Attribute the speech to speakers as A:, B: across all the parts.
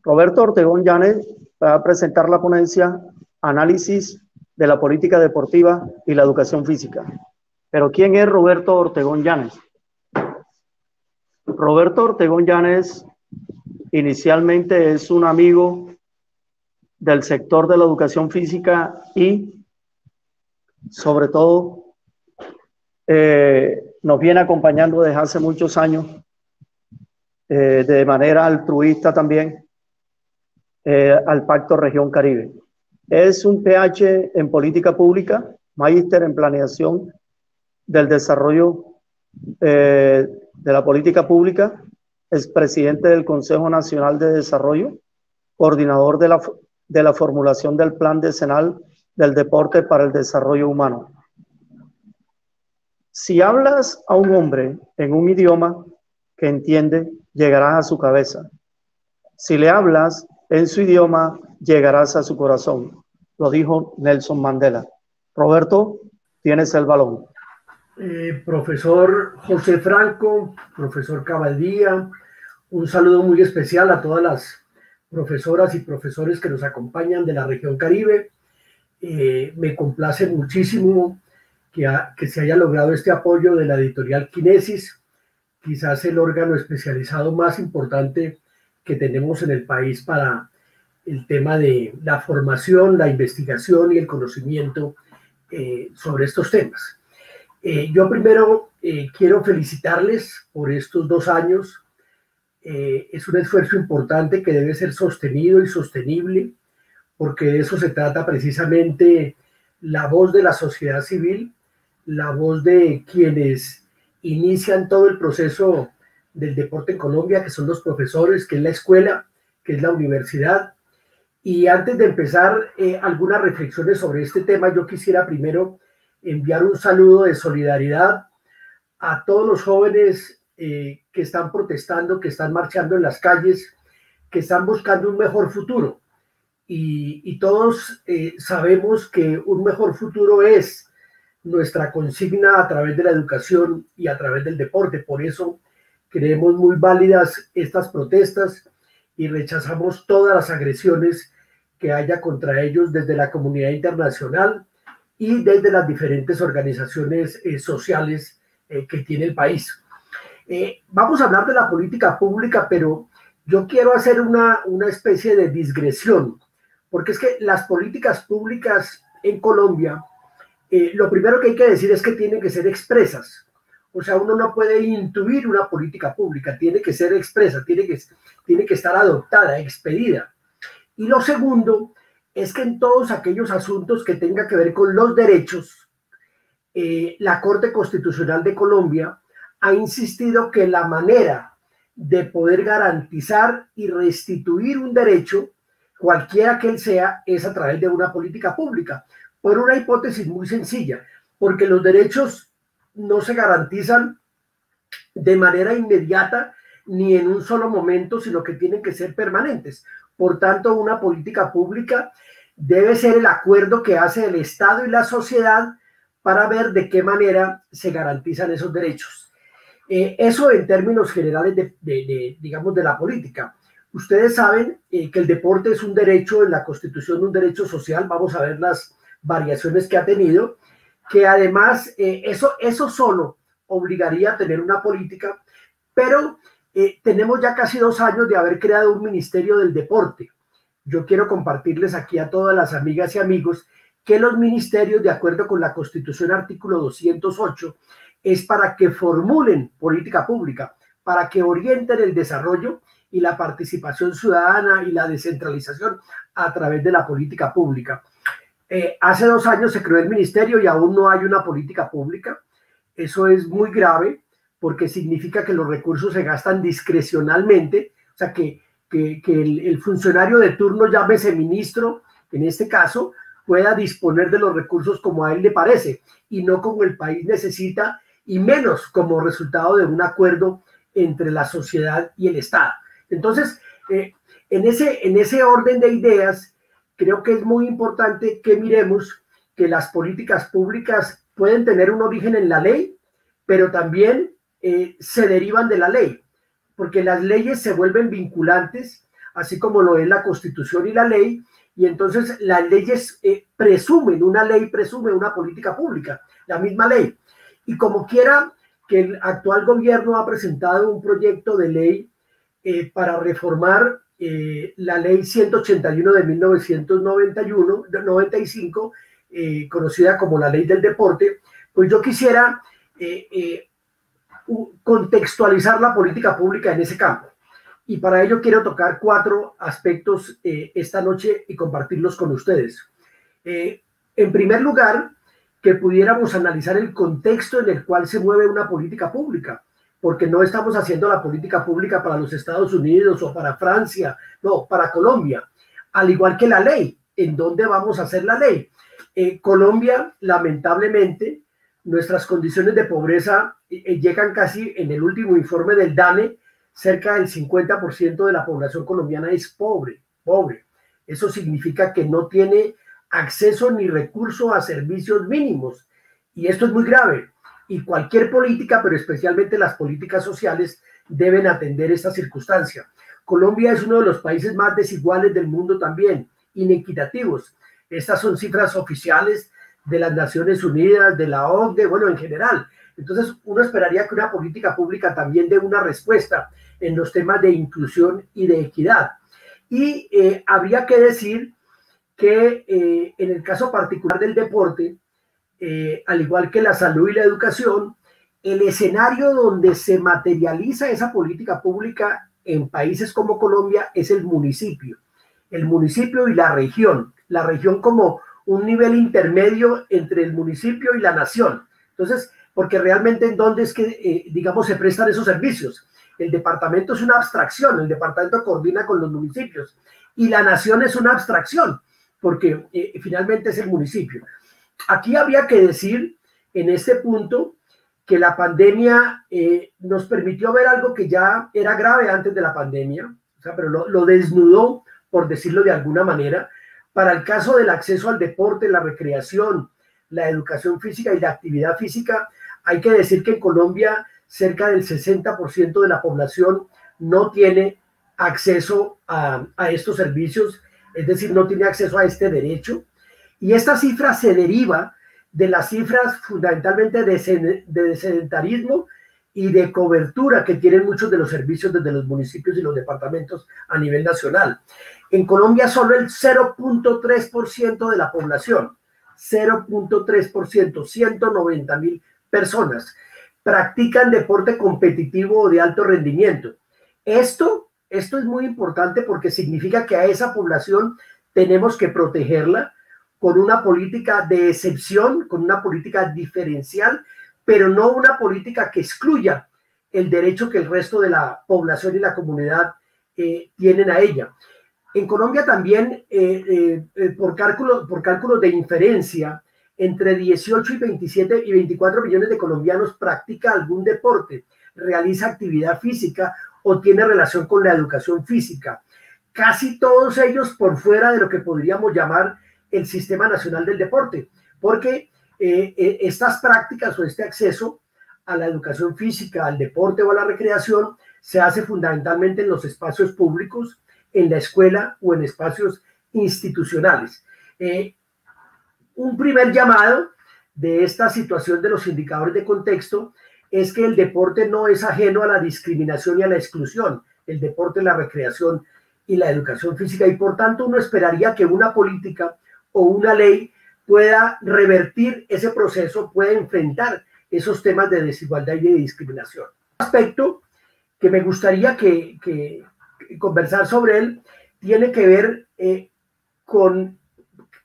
A: Roberto Ortegón Llanes va a presentar la ponencia Análisis de la política deportiva y la educación física. Pero ¿quién es Roberto Ortegón Llanes? Roberto Ortegón Llanes inicialmente es un amigo del sector de la educación física y sobre todo nos viene acompañando desde hace muchos años de manera altruista también al Pacto Región Caribe. Es un PH en política pública, magíster en planeación del desarrollo de la política pública, es presidente del Consejo Nacional de Desarrollo, coordinador de la formulación del Plan Decenal del Deporte para el Desarrollo Humano. Si hablas a un hombre en un idioma que entiende, llegarás a su cabeza. Si le hablas en su idioma, llegarás a su corazón. Lo dijo Nelson Mandela. Roberto, tienes el balón.
B: Profesor José Franco, profesor Cabaldía, un saludo muy especial a todas las profesoras y profesores que nos acompañan de la región Caribe. Me complace muchísimo que se haya logrado este apoyo de la editorial Quinesis, quizás el órgano especializado más importante que tenemos en el país para el tema de la formación, la investigación y el conocimiento sobre estos temas. Yo primero quiero felicitarles por estos 2 años. Es un esfuerzo importante que debe ser sostenido y sostenible, porque de eso se trata precisamente la voz de la sociedad civil, la voz de quienes inician todo el proceso del deporte en Colombia, que son los profesores, que es la escuela, que es la universidad. Y antes de empezar algunas reflexiones sobre este tema, yo quisiera primero enviar un saludo de solidaridad a todos los jóvenes que están protestando, que están marchando en las calles, que están buscando un mejor futuro. Y todos sabemos que un mejor futuro es nuestra consigna a través de la educación y a través del deporte. Por eso creemos muy válidas estas protestas y rechazamos todas las agresiones que haya contra ellos desde la comunidad internacional y desde las diferentes organizaciones sociales que tiene el país. Vamos a hablar de la política pública, pero yo quiero hacer una especie de digresión, porque es que las políticas públicas en Colombia, lo primero que hay que decir es que tienen que ser expresas. O sea, uno no puede intuir una política pública, tiene que ser expresa, tiene que estar adoptada, expedida. Y lo segundo es que en todos aquellos asuntos que tenga que ver con los derechos, la Corte Constitucional de Colombia ha insistido que la manera de poder garantizar y restituir un derecho, cualquiera que él sea, es a través de una política pública, por una hipótesis muy sencilla, porque los derechos no se garantizan de manera inmediata ni en un solo momento, sino que tienen que ser permanentes. Por tanto, una política pública debe ser el acuerdo que hace el Estado y la sociedad para ver de qué manera se garantizan esos derechos. Eso en términos generales digamos, de la política. Ustedes saben que el deporte es un derecho en la Constitución, un derecho social. Vamos a ver las variaciones que ha tenido, que además eso solo obligaría a tener una política, pero tenemos ya casi 2 años de haber creado un Ministerio del Deporte. Yo quiero compartirles aquí a todas las amigas y amigos que los ministerios, de acuerdo con la Constitución artículo 208, es para que formulen política pública, para que orienten el desarrollo y la participación ciudadana y la descentralización a través de la política pública. Hace 2 años se creó el ministerio y aún no hay una política pública. Eso es muy grave porque significa que los recursos se gastan discrecionalmente, o sea que el funcionario de turno, llámese ministro, en este caso, pueda disponer de los recursos como a él le parece y no como el país necesita, y menos como resultado de un acuerdo entre la sociedad y el Estado. Entonces, en ese orden de ideas, creo que es muy importante que miremos que las políticas públicas pueden tener un origen en la ley, pero también se derivan de la ley, porque las leyes se vuelven vinculantes así como lo es la Constitución y la ley, y entonces las leyes presumen, una ley presume una política pública, la misma ley. Y como quiera que el actual gobierno ha presentado un proyecto de ley para reformar la ley 181 de 1995, conocida como la ley del deporte, pues yo quisiera contextualizar la política pública en ese campo. Y para ello quiero tocar 4 aspectos esta noche y compartirlos con ustedes. En primer lugar, que pudiéramos analizar el contexto en el cual se mueve una política pública, porque no estamos haciendo la política pública para los Estados Unidos o para Francia, no, para Colombia, al igual que la ley. ¿En dónde vamos a hacer la ley? Colombia, lamentablemente, nuestras condiciones de pobreza llegan casi, en el último informe del DANE, cerca del 50% de la población colombiana es pobre. Eso significa que no tiene acceso ni recurso a servicios mínimos. Y esto es muy grave. Y cualquier política, pero especialmente las políticas sociales, deben atender esta circunstancia. Colombia es uno de los países más desiguales del mundo también, inequitativos. Estas son cifras oficiales de las Naciones Unidas, de la OCDE, bueno, en general. Entonces, uno esperaría que una política pública también dé una respuesta en los temas de inclusión y de equidad. Y habría que decir que en el caso particular del deporte, al igual que la salud y la educación, el escenario donde se materializa esa política pública en países como Colombia es el municipio y la región como un nivel intermedio entre el municipio y la nación. Entonces, porque realmente en dónde es que, digamos, se prestan esos servicios. El departamento es una abstracción, el departamento coordina con los municipios y la nación es una abstracción, porque finalmente es el municipio. Aquí habría que decir en este punto que la pandemia nos permitió ver algo que ya era grave antes de la pandemia, o sea, pero lo desnudó, por decirlo de alguna manera, para el caso del acceso al deporte, la recreación, la educación física y la actividad física. Hay que decir que en Colombia cerca del 60% de la población no tiene acceso a estos servicios, es decir, no tiene acceso a este derecho. Y esta cifra se deriva de las cifras fundamentalmente de sedentarismo y de cobertura que tienen muchos de los servicios desde los municipios y los departamentos a nivel nacional. En Colombia solo el 0.3% de la población, 0.3%, 190.000 personas, practican deporte competitivo o de alto rendimiento. Esto es muy importante porque significa que a esa población tenemos que protegerla con una política de excepción, con una política diferencial, pero no una política que excluya el derecho que el resto de la población y la comunidad tienen a ella. En Colombia también, por cálculos de inferencia, entre 18 y 27 y 24 millones de colombianos practica algún deporte, realiza actividad física o tiene relación con la educación física. Casi todos ellos por fuera de lo que podríamos llamar el Sistema Nacional del Deporte, porque estas prácticas o este acceso a la educación física, al deporte o a la recreación se hace fundamentalmente en los espacios públicos, en la escuela o en espacios institucionales. Un primer llamado de esta situación de los indicadores de contexto es que el deporte no es ajeno a la discriminación y a la exclusión, el deporte, la recreación y la educación física, y por tanto uno esperaría que una política o una ley pueda revertir ese proceso, pueda enfrentar esos temas de desigualdad y de discriminación. Un aspecto que me gustaría que conversar sobre él tiene que ver con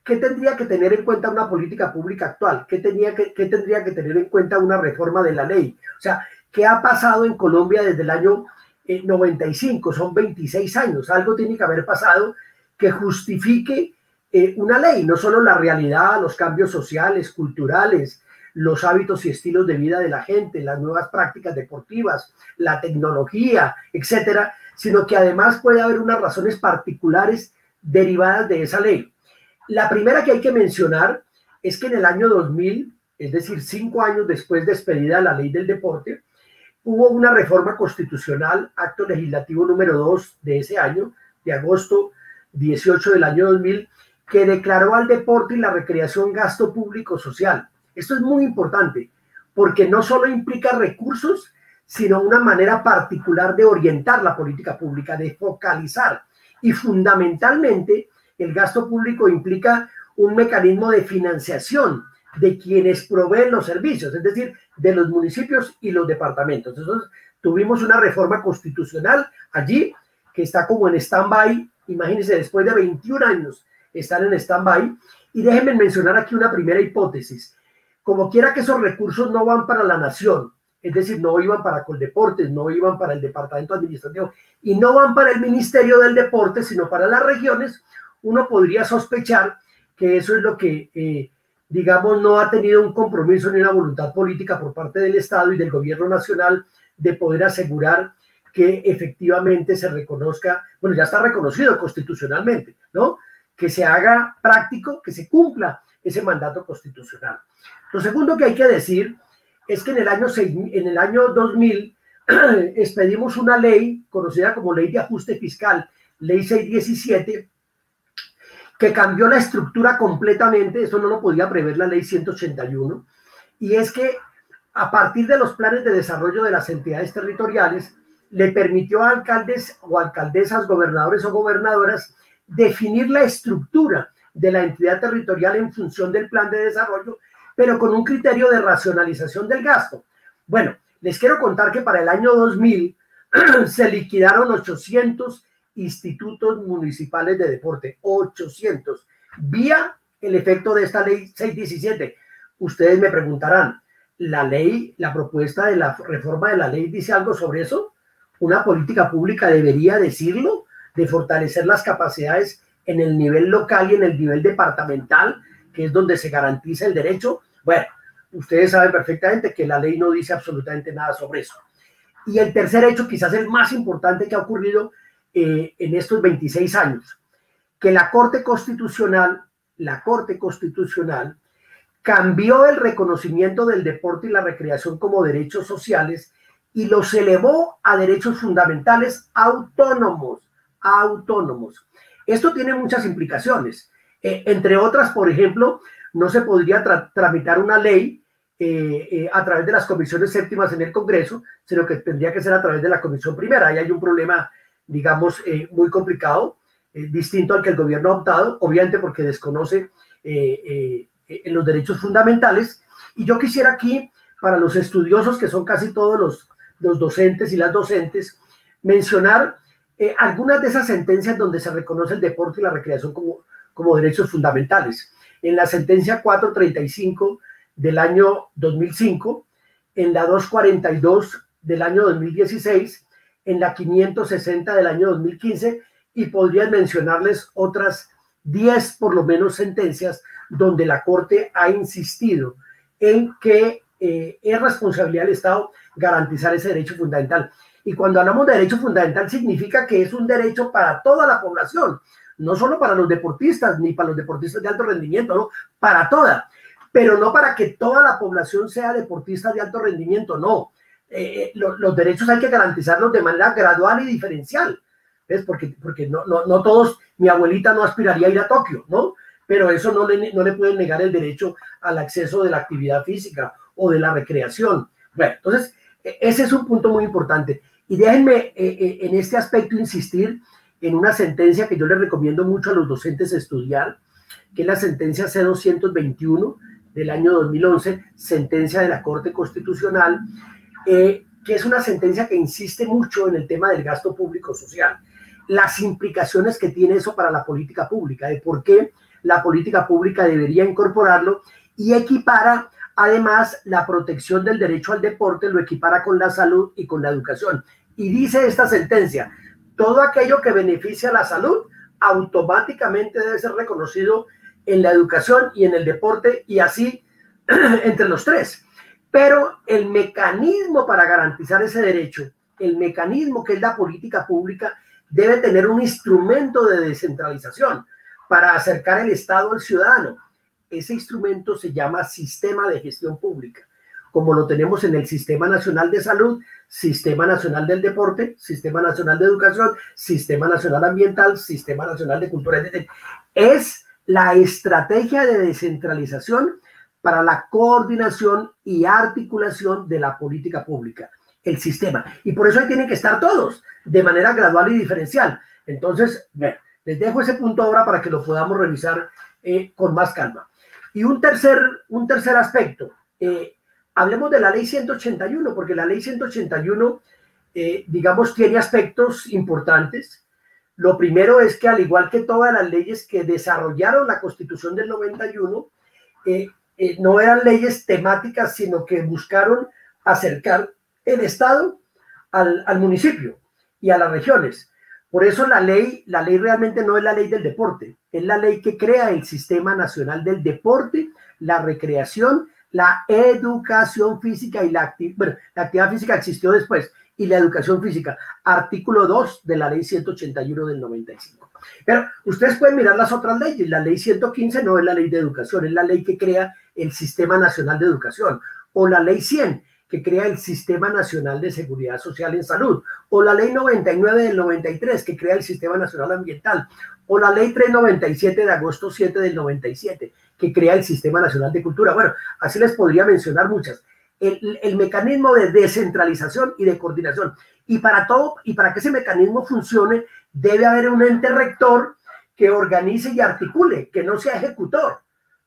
B: qué tendría que tener en cuenta una política pública actual, qué tendría que tener en cuenta una reforma de la ley. O sea, ¿qué ha pasado en Colombia desde el año 95? Son 26 años. Algo tiene que haber pasado que justifique una ley, no solo la realidad, los cambios sociales, culturales, los hábitos y estilos de vida de la gente, las nuevas prácticas deportivas, la tecnología, etcétera, sino que además puede haber unas razones particulares derivadas de esa ley. La primera que hay que mencionar es que en el año 2000, es decir, 5 años después de expedida la ley del deporte, hubo una reforma constitucional, acto legislativo número 2 de ese año, de agosto 18 del año 2000, que declaró al deporte y la recreación gasto público social. Esto es muy importante, porque no solo implica recursos, sino una manera particular de orientar la política pública, de focalizar. Y fundamentalmente, el gasto público implica un mecanismo de financiación de quienes proveen los servicios, es decir, de los municipios y los departamentos. Entonces, tuvimos una reforma constitucional allí que está como en stand-by. Imagínense, después de 21 años están en stand-by. Y déjenme mencionar aquí una primera hipótesis. Como quiera que esos recursos no van para la nación, es decir, no iban para Coldeportes, no iban para el departamento administrativo y no van para el Ministerio del Deporte, sino para las regiones, uno podría sospechar que eso es lo que, digamos, no ha tenido un compromiso ni una voluntad política por parte del Estado y del gobierno nacional de poder asegurar que efectivamente se reconozca, bueno, ya está reconocido constitucionalmente, ¿no? Que se haga práctico, que se cumpla ese mandato constitucional. Lo segundo que hay que decir es que en el año 2000 expedimos una ley conocida como Ley de Ajuste Fiscal, Ley 617, que cambió la estructura completamente. Eso no lo podía prever la Ley 181, y es que a partir de los planes de desarrollo de las entidades territoriales, le permitió a alcaldes o alcaldesas, gobernadores o gobernadoras definir la estructura de la entidad territorial en función del plan de desarrollo, pero con un criterio de racionalización del gasto. Bueno, les quiero contar que para el año 2000 se liquidaron 800 institutos municipales de deporte, 800, vía el efecto de esta ley 617. Ustedes me preguntarán, la propuesta de la reforma de la ley dice algo sobre eso. Una política pública debería decirlo, de fortalecer las capacidades en el nivel local y en el nivel departamental, que es donde se garantiza el derecho. Bueno, ustedes saben perfectamente que la ley no dice absolutamente nada sobre eso. Y el tercer hecho, quizás el más importante que ha ocurrido en estos 26 años, que la Corte Constitucional cambió el reconocimiento del deporte y la recreación como derechos sociales y los elevó a derechos fundamentales autónomos. Esto tiene muchas implicaciones. Entre otras, por ejemplo, no se podría tramitar una ley a través de las comisiones séptimas en el Congreso, sino que tendría que ser a través de la comisión primera. Ahí hay un problema, digamos, muy complicado, distinto al que el gobierno ha optado, obviamente porque desconoce los derechos fundamentales. Y yo quisiera aquí, para los estudiosos, que son casi todos los docentes y las docentes, mencionar algunas de esas sentencias donde se reconoce el deporte y la recreación como derechos fundamentales. En la sentencia 435 del año 2005, en la 242 del año 2016, en la 560 del año 2015, y podrían mencionarles otras 10 por lo menos sentencias donde la Corte ha insistido en que es responsabilidad del Estado garantizar ese derecho fundamental. Y cuando hablamos de derecho fundamental significa que es un derecho para toda la población, no solo para los deportistas, ni para los deportistas de alto rendimiento, no, para toda, pero no para que toda la población sea deportista de alto rendimiento, no. Los derechos hay que garantizarlos de manera gradual y diferencial, ¿ves? Porque no todos, mi abuelita no aspiraría a ir a Tokio, ¿no? Pero eso no le pueden negar el derecho al acceso de la actividad física o de la recreación. Bueno, entonces, ese es un punto muy importante. Y déjenme en este aspecto insistir en una sentencia que yo les recomiendo mucho a los docentes estudiar, que es la sentencia C-221 del año 2011, sentencia de la Corte Constitucional, que es una sentencia que insiste mucho en el tema del gasto público social, las implicaciones que tiene eso para la política pública, de por qué la política pública debería incorporarlo, y equipara además la protección del derecho al deporte, lo equipara con la salud y con la educación. Y dice esta sentencia, todo aquello que beneficia a la salud automáticamente debe ser reconocido en la educación y en el deporte, y así entre los tres. Pero el mecanismo para garantizar ese derecho, el mecanismo que es la política pública, debe tener un instrumento de descentralización para acercar el Estado al ciudadano. Ese instrumento se llama sistema de gestión pública. Como lo tenemos en el Sistema Nacional de Salud, Sistema Nacional del Deporte, Sistema Nacional de Educación, Sistema Nacional Ambiental, Sistema Nacional de Cultura. Es la estrategia de descentralización para la coordinación y articulación de la política pública, el sistema. Y por eso ahí tienen que estar todos, de manera gradual y diferencial. Entonces, bueno, les dejo ese punto ahora para que lo podamos revisar con más calma. Y un tercer aspecto, hablemos de la ley 181, porque la ley 181, digamos, tiene aspectos importantes. Lo primero es que, al igual que todas las leyes que desarrollaron la Constitución del 91, no eran leyes temáticas, sino que buscaron acercar el Estado al municipio y a las regiones. Por eso la ley realmente no es la ley del deporte, es la ley que crea el Sistema Nacional del Deporte, la recreación, la educación física y la actividad física existió después, y la educación física, artículo 2 de la ley 181 del 95. Pero ustedes pueden mirar las otras leyes. La ley 115 no es la ley de educación, es la ley que crea el Sistema Nacional de Educación, o la ley 100, que crea el Sistema Nacional de Seguridad Social en Salud, o la ley 99 del 93, que crea el Sistema Nacional Ambiental, o la ley 397 de agosto 7 del 97, que crea el Sistema Nacional de Cultura. Bueno, así les podría mencionar muchas. El mecanismo de descentralización y de coordinación. Y para que ese mecanismo funcione, debe haber un ente rector que organice y articule, que no sea ejecutor,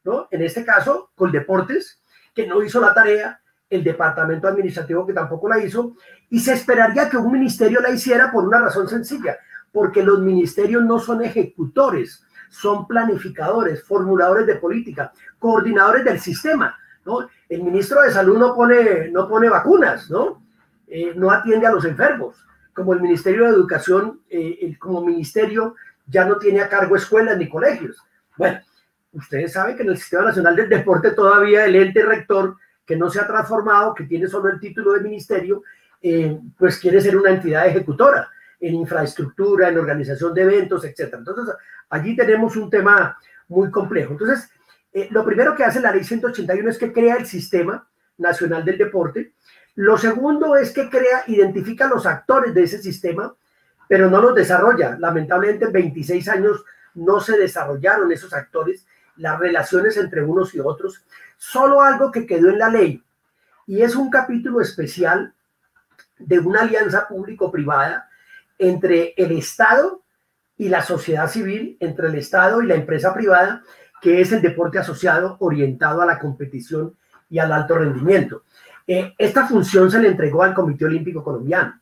B: ¿no? En este caso, Coldeportes, que no hizo la tarea, el departamento administrativo, que tampoco la hizo, y se esperaría que un ministerio la hiciera por una razón sencilla, porque los ministerios no son ejecutores, son planificadores, formuladores de política, coordinadores del sistema, ¿no? El ministro de Salud no pone vacunas, ¿no? No atiende a los enfermos, como el Ministerio de Educación, como ministerio ya no tiene a cargo escuelas ni colegios. Bueno, ustedes saben que en el Sistema Nacional del Deporte todavía el ente rector, que no se ha transformado, que tiene solo el título de ministerio, pues quiere ser una entidad ejecutora en infraestructura, en organización de eventos, etc. Entonces, allí tenemos un tema muy complejo. Entonces, lo primero que hace la ley 181 es que crea el Sistema Nacional del Deporte. Lo segundo es que identifica los actores de ese sistema, pero no los desarrolla. Lamentablemente, en 26 años no se desarrollaron esos actores, las relaciones entre unos y otros. Solo algo que quedó en la ley, y es un capítulo especial de una alianza público-privada entre el Estado y la sociedad civil, entre el Estado y la empresa privada, que es el deporte asociado orientado a la competición y al alto rendimiento. Esta función se le entregó al Comité Olímpico Colombiano,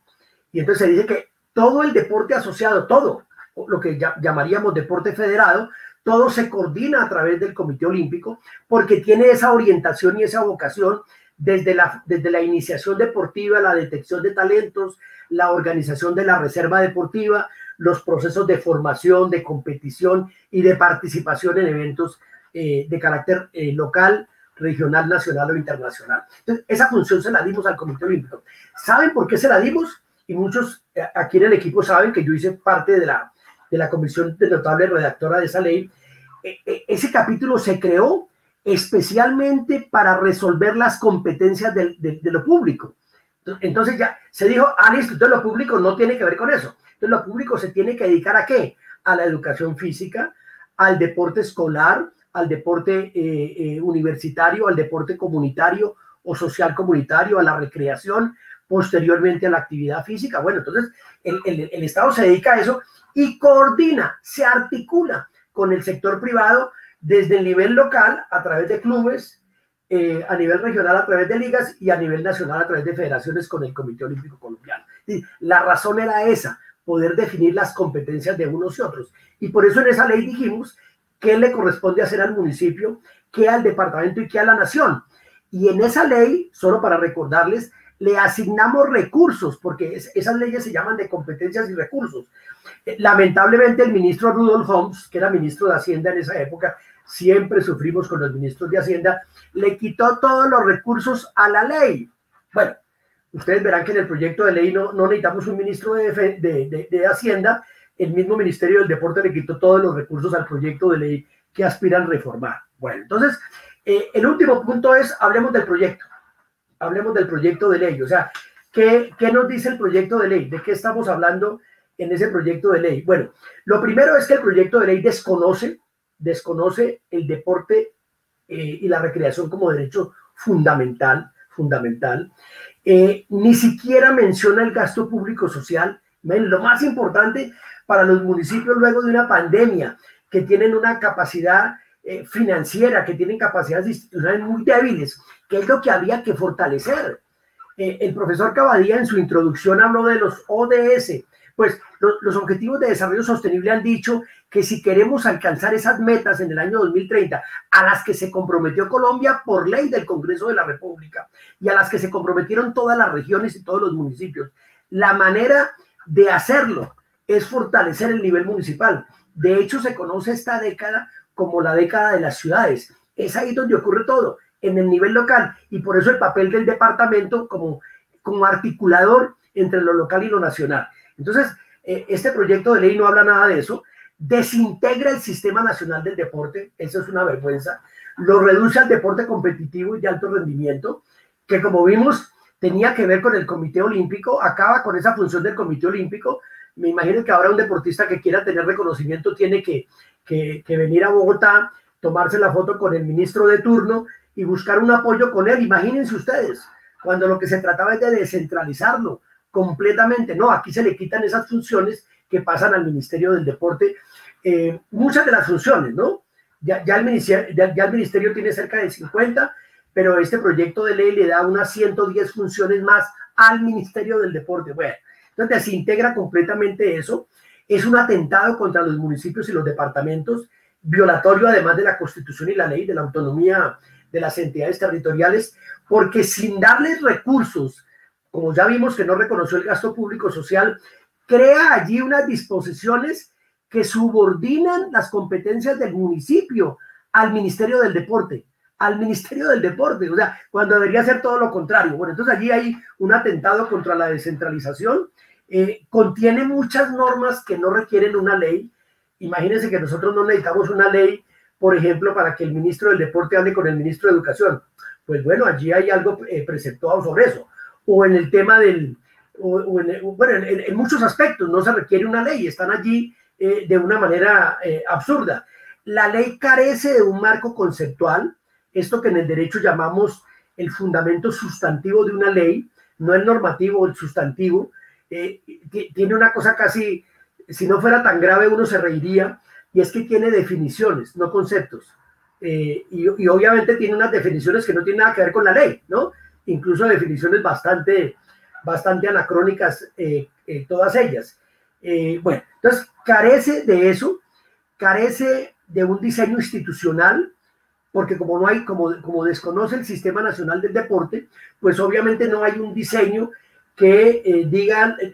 B: y entonces se dice que todo el deporte asociado, todo lo que llamaríamos deporte federado, todo se coordina a través del Comité Olímpico, porque tiene esa orientación y esa vocación desde la iniciación deportiva, la detección de talentos, la organización de la reserva deportiva, los procesos de formación, de competición y de participación en eventos de carácter local, regional, nacional o internacional. Entonces, esa función se la dimos al Comité Olímpico. ¿Saben por qué se la dimos? Y muchos aquí en el equipo saben que yo hice parte de la comisión de notable redactora de esa ley. Ese capítulo se creó especialmente para resolver las competencias de lo público. Entonces ya se dijo, listo, entonces lo público no tiene que ver con eso. Entonces lo público se tiene que dedicar ¿a qué? A la educación física, al deporte escolar, al deporte universitario, al deporte comunitario o social comunitario, a la recreación, posteriormente a la actividad física. Bueno, entonces el Estado se dedica a eso y coordina, se articula con el sector privado desde el nivel local a través de clubes, a nivel regional a través de ligas y a nivel nacional a través de federaciones con el Comité Olímpico Colombiano. Y la razón era esa, poder definir las competencias de unos y otros. Y por eso en esa ley dijimos qué le corresponde hacer al municipio, qué al departamento y qué a la nación. Y en esa ley, solo para recordarles, le asignamos recursos, porque esas leyes se llaman de competencias y recursos. Lamentablemente el ministro Rudolf Homs, que era ministro de Hacienda en esa época, siempre sufrimos con los ministros de Hacienda, le quitó todos los recursos a la ley. Bueno, ustedes verán que en el proyecto de ley no necesitamos un ministro de Hacienda, el mismo Ministerio del Deporte le quitó todos los recursos al proyecto de ley que aspiran a reformar. Bueno, entonces, el último punto es, hablemos del proyecto de ley. O sea, ¿Qué nos dice el proyecto de ley? ¿De qué estamos hablando en ese proyecto de ley? Bueno, lo primero es que el proyecto de ley desconoce el deporte y la recreación como derecho fundamental. Ni siquiera menciona el gasto público social. Lo más importante para los municipios luego de una pandemia, que tienen una capacidad financiera, que tienen capacidades institucionales muy débiles, que es lo que había que fortalecer. El profesor Cavadía en su introducción habló de los ODS. Pues los Objetivos de Desarrollo Sostenible han dicho que si queremos alcanzar esas metas en el año 2030, a las que se comprometió Colombia por ley del Congreso de la República y a las que se comprometieron todas las regiones y todos los municipios, la manera de hacerlo es fortalecer el nivel municipal. De hecho, se conoce esta década como la década de las ciudades. Es ahí donde ocurre todo, en el nivel local, y por eso el papel del departamento como articulador entre lo local y lo nacional. Entonces, este proyecto de ley no habla nada de eso, desintegra el Sistema Nacional del Deporte, eso es una vergüenza, lo reduce al deporte competitivo y de alto rendimiento, que como vimos tenía que ver con el Comité Olímpico, acaba con esa función del Comité Olímpico. Me imagino que ahora un deportista que quiera tener reconocimiento tiene que venir a Bogotá, tomarse la foto con el ministro de turno y buscar un apoyo con él. Imagínense ustedes, cuando lo que se trataba es de descentralizarlo completamente. No, aquí se le quitan esas funciones que pasan al Ministerio del Deporte, muchas de las funciones, ¿no? Ya el ministerio tiene cerca de 50, pero este proyecto de ley le da unas 110 funciones más al Ministerio del Deporte. Bueno, entonces se integra completamente eso. Es un atentado contra los municipios y los departamentos, violatorio además de la Constitución y la ley, de la autonomía de las entidades territoriales, porque sin darles recursos, como ya vimos que no reconoció el gasto público social, crea allí unas disposiciones que subordinan las competencias del municipio al Ministerio del Deporte, o sea, cuando debería ser todo lo contrario. Bueno, entonces allí hay un atentado contra la descentralización, contiene muchas normas que no requieren una ley. Imagínense que nosotros no necesitamos una ley, por ejemplo, para que el ministro del Deporte hable con el ministro de Educación. Pues bueno, allí hay algo preceptuado sobre eso. O en el tema en muchos aspectos no se requiere una ley, están allí de una manera absurda. La ley carece de un marco conceptual, esto que en el derecho llamamos el fundamento sustantivo de una ley, no el normativo o el sustantivo. Tiene una cosa casi, si no fuera tan grave uno se reiría, y es que tiene definiciones, no conceptos. Y obviamente tiene unas definiciones que no tienen nada que ver con la ley, ¿no? Incluso definiciones bastante anacrónicas, todas ellas. Bueno, entonces carece de eso, carece de un diseño institucional, porque como desconoce el Sistema Nacional del Deporte, pues obviamente no hay un diseño que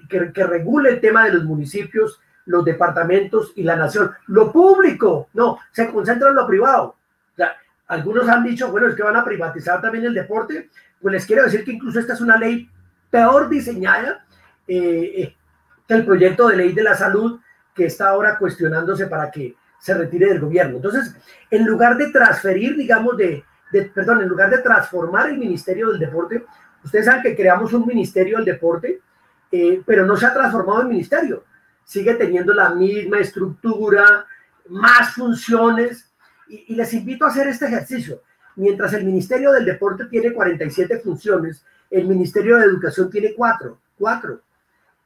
B: que regule el tema de los municipios, los departamentos y la nación. Lo público, no, se concentra en lo privado. O sea, algunos han dicho, bueno, es que van a privatizar también el deporte. Pues les quiero decir que incluso esta es una ley peor diseñada que el proyecto de ley de la salud que está ahora cuestionándose para que se retire del gobierno. Entonces, en lugar de transferir, digamos, en lugar de transformar el Ministerio del Deporte, ustedes saben que creamos un Ministerio del Deporte, pero no se ha transformado en ministerio. Sigue teniendo la misma estructura, más funciones, y les invito a hacer este ejercicio. Mientras el Ministerio del Deporte tiene 47 funciones, el Ministerio de Educación tiene 4.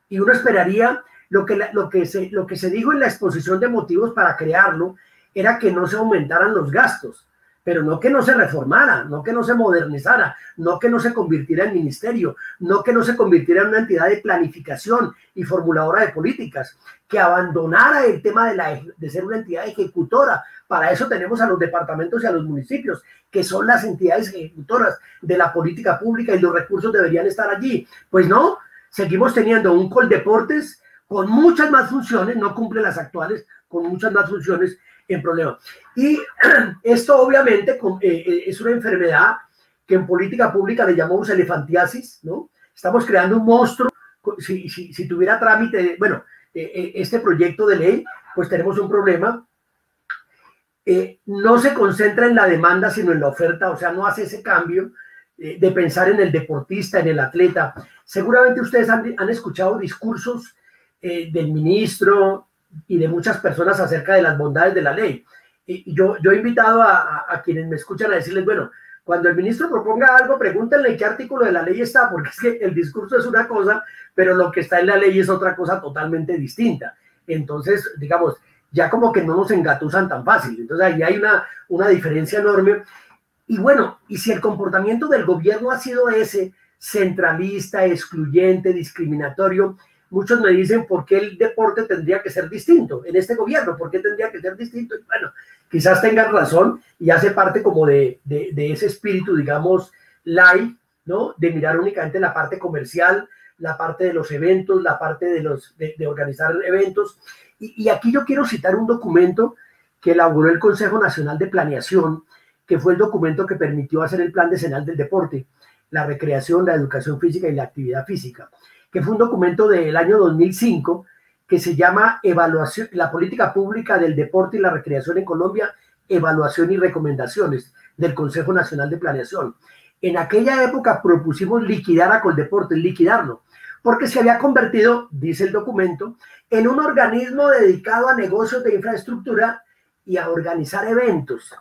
B: Y uno esperaría, lo que se dijo en la exposición de motivos para crearlo, era que no se aumentaran los gastos, pero no que no se reformara, no que no se modernizara, no que no se convirtiera en ministerio, no que no se convirtiera en una entidad de planificación y formuladora de políticas, que abandonara el tema de ser una entidad ejecutora. Para eso tenemos a los departamentos y a los municipios, que son las entidades ejecutoras de la política pública, y los recursos deberían estar allí. Pues no, seguimos teniendo un Coldeportes con muchas más funciones, no cumple las actuales, con muchas más funciones en problema. Y esto obviamente es una enfermedad que en política pública le llamamos elefantiasis, ¿no? Estamos creando un monstruo. Si tuviera trámite, este proyecto de ley, pues tenemos un problema. No se concentra en la demanda, sino en la oferta, o sea, no hace ese cambio. de pensar en el deportista, en el atleta. Seguramente ustedes han escuchado discursos del ministro y de muchas personas acerca de las bondades de la ley. Y yo he invitado a quienes me escuchan a decirles, bueno, cuando el ministro proponga algo, pregúntenle qué artículo de la ley está, porque es que el discurso es una cosa, pero lo que está en la ley es otra cosa totalmente distinta. Entonces, digamos, ya como que no nos engatusan tan fácil. Entonces ahí hay una diferencia enorme. Y bueno, y si el comportamiento del gobierno ha sido ese, centralista, excluyente, discriminatorio, muchos me dicen por qué el deporte tendría que ser distinto en este gobierno, por qué tendría que ser distinto. Y bueno, quizás tengan razón y hace parte como de ese espíritu, digamos, light, ¿no? De mirar únicamente la parte comercial, la parte de los eventos, la parte de organizar eventos. Y aquí yo quiero citar un documento que elaboró el Consejo Nacional de Planeación, que fue el documento que permitió hacer el Plan Decenal del Deporte, la recreación, la educación física y la actividad física, que fue un documento del año 2005 que se llama Evaluación, la política pública del deporte y la recreación en Colombia, evaluación y recomendaciones del Consejo Nacional de Planeación. En aquella época propusimos liquidar a Coldeportes, liquidarlo, porque se había convertido, dice el documento, en un organismo dedicado a negocios de infraestructura y a organizar eventos.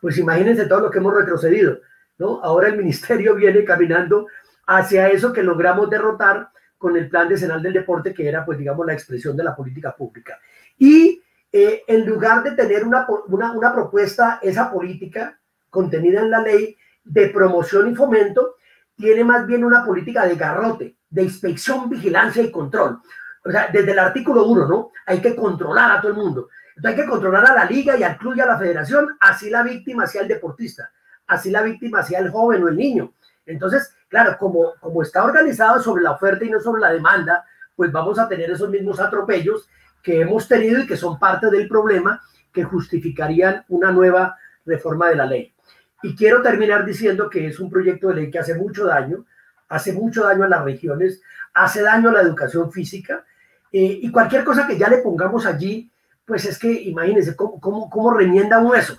B: Pues imagínense todo lo que hemos retrocedido, ¿no? Ahora el ministerio viene caminando hacia eso que logramos derrotar con el Plan Decenal del Deporte, que era, pues, digamos, la expresión de la política pública. Y en lugar de tener una propuesta, esa política contenida en la ley de promoción y fomento, tiene más bien una política de garrote, de inspección, vigilancia y control. O sea, desde el artículo 1, ¿no? Hay que controlar a todo el mundo. Entonces hay que controlar a la liga y al club y a la federación, así la víctima sea el deportista, así la víctima sea el joven o el niño. Entonces, claro, como está organizado sobre la oferta y no sobre la demanda, pues vamos a tener esos mismos atropellos que hemos tenido y que son parte del problema que justificarían una nueva reforma de la ley. Y quiero terminar diciendo que es un proyecto de ley que hace mucho daño a las regiones, hace daño a la educación física, y cualquier cosa que ya le pongamos allí, pues es que imagínense cómo remienda uno eso.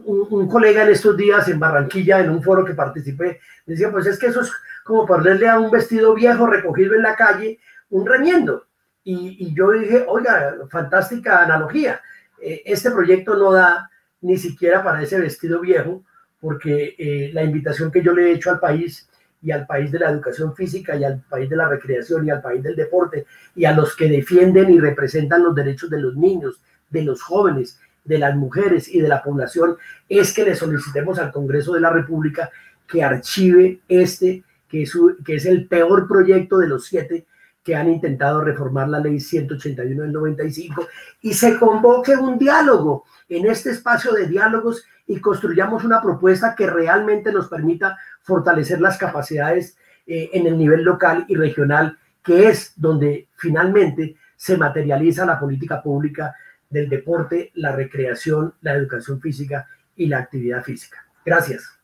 B: Un colega en estos días en Barranquilla, en un foro que participé, decía, pues es que eso es como ponerle a un vestido viejo recogido en la calle un remiendo. Y yo dije, oiga, fantástica analogía. Este proyecto no da ni siquiera para ese vestido viejo, porque la invitación que yo le he hecho al país, y al país de la educación física, y al país de la recreación, y al país del deporte, y a los que defienden y representan los derechos de los niños, de los jóvenes, de las mujeres y de la población, es que le solicitemos al Congreso de la República que archive que es el peor proyecto de los 7 que han intentado reformar la ley 181 del 95, y se convoque un diálogo en este espacio de diálogos y construyamos una propuesta que realmente nos permita fortalecer las capacidades en el nivel local y regional, que es donde finalmente se materializa la política pública del deporte, la recreación, la educación física y la actividad física. Gracias.